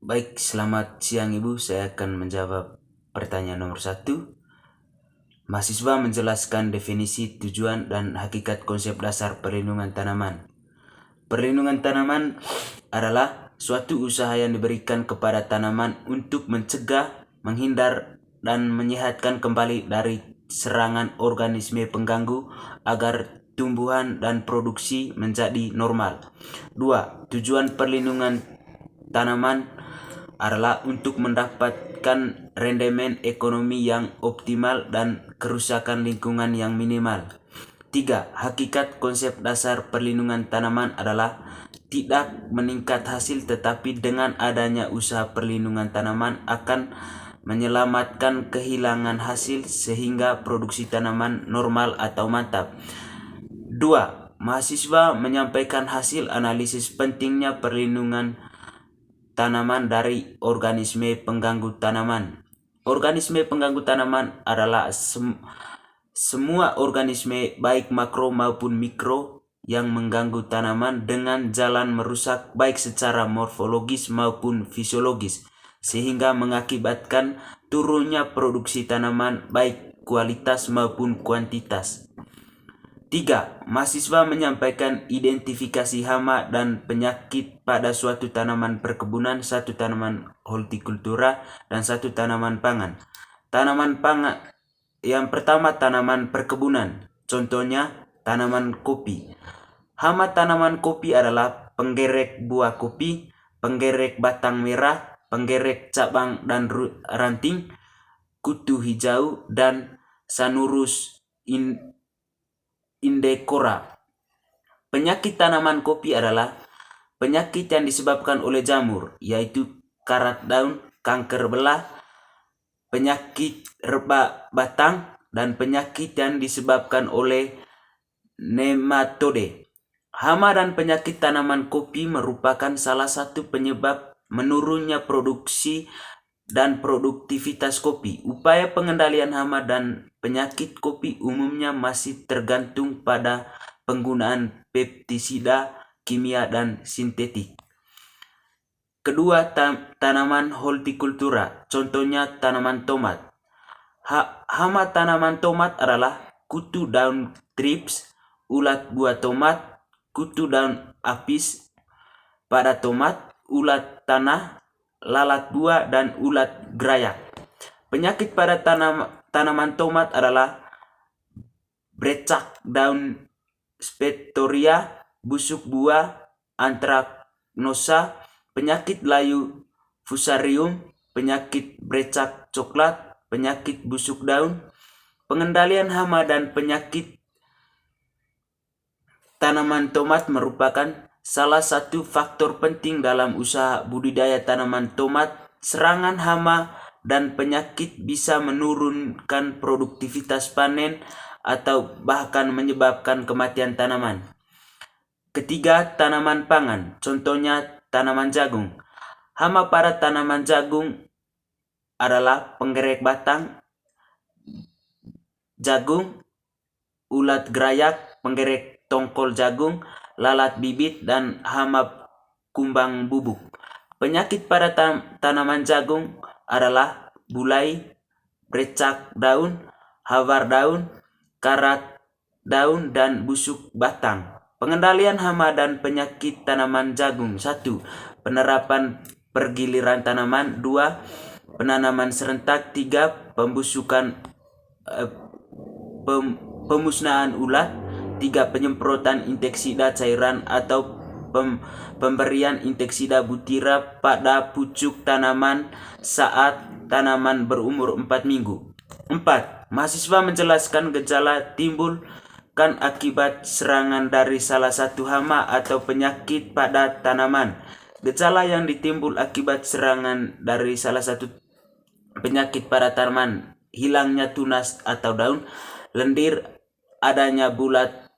Baik, selamat siang Ibu. Saya akan menjawab pertanyaan nomor 1. Mahasiswa menjelaskan definisi, tujuan, dan hakikat konsep dasar perlindungan tanaman. Perlindungan tanaman adalah suatu usaha yang diberikan kepada tanaman untuk mencegah, menghindar, dan menyehatkan kembali dari serangan organisme pengganggu agar tumbuhan dan produksi menjadi normal. 2. Tujuan perlindungan tanaman adalah untuk mendapatkan rendemen ekonomi yang optimal dan kerusakan lingkungan yang minimal. 3. Hakikat konsep dasar perlindungan tanaman adalah tidak meningkat hasil, tetapi dengan adanya usaha perlindungan tanaman akan menyelamatkan kehilangan hasil sehingga produksi tanaman normal atau mantap. 2. Mahasiswa menyampaikan hasil analisis pentingnya perlindungan tanaman dari organisme pengganggu tanaman. Organisme pengganggu tanaman adalah semua organisme baik makro maupun mikro yang mengganggu tanaman dengan jalan merusak baik secara morfologis maupun fisiologis, sehingga mengakibatkan turunnya produksi tanaman baik kualitas maupun kuantitas. 3. Mahasiswa menyampaikan identifikasi hama dan penyakit pada suatu tanaman perkebunan, satu tanaman hortikultura, dan satu tanaman pangan. Tanaman pangan yang pertama, tanaman perkebunan. Contohnya tanaman kopi. Hama tanaman kopi adalah penggerek buah kopi, penggerek batang merah, penggerek cabang dan ranting, kutu hijau, dan Sanurus indecora. Penyakit tanaman kopi adalah penyakit yang disebabkan oleh jamur, yaitu karat daun, kanker belah, penyakit rebak batang, dan penyakit yang disebabkan oleh nematode. Hama dan penyakit tanaman kopi merupakan salah satu penyebab menurunnya produksi dan produktivitas kopi. Upaya pengendalian hama dan penyakit kopi umumnya masih tergantung pada penggunaan pestisida kimia dan sintetik. Kedua, tanaman hortikultura. Contohnya tanaman tomat. Hama tanaman tomat adalah kutu daun thrips, ulat buah tomat, kutu daun apis pada tomat, ulat tanah, lalat buah, dan ulat gerayak. Penyakit pada tanaman tomat adalah brecak daun, spectoria, busuk buah, antraknosa, penyakit layu fusarium, penyakit brecak coklat, penyakit busuk daun. Pengendalian hama dan penyakit tanaman tomat merupakan salah satu faktor penting dalam usaha budidaya tanaman tomat. Serangan hama dan penyakit bisa menurunkan produktivitas panen atau bahkan menyebabkan kematian tanaman. Ketiga, tanaman pangan. Contohnya tanaman jagung. Hama pada tanaman jagung adalah penggerek batang jagung, ulat gerayak, penggerek tongkol jagung, lalat bibit, dan hama kumbang bubuk. Penyakit pada tanaman jagung adalah bulai, brecak daun, hawar daun, karat daun, dan busuk batang. Pengendalian hama dan penyakit tanaman jagung. 1. Penerapan pergiliran tanaman. 2. Penanaman serentak. 3. Pemusnahan ulat. 3. Penyemprotan inseksida cairan atau pemberian inseksida butira pada pucuk tanaman saat tanaman berumur 4 minggu. 4. Mahasiswa menjelaskan gejala timbul kan akibat serangan dari salah satu hama atau penyakit pada tanaman. Gejala yang ditimbul akibat serangan dari salah satu penyakit pada tanaman: hilangnya tunas atau daun, lendir, adanya bulat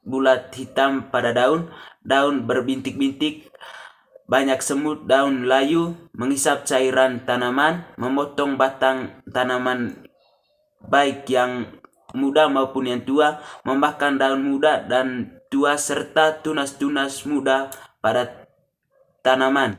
hitam pada daun, daun berbintik-bintik, banyak semut, daun layu, menghisap cairan tanaman, memotong batang tanaman baik yang muda maupun yang tua, membakar daun muda dan tua, serta tunas-tunas muda pada tanaman.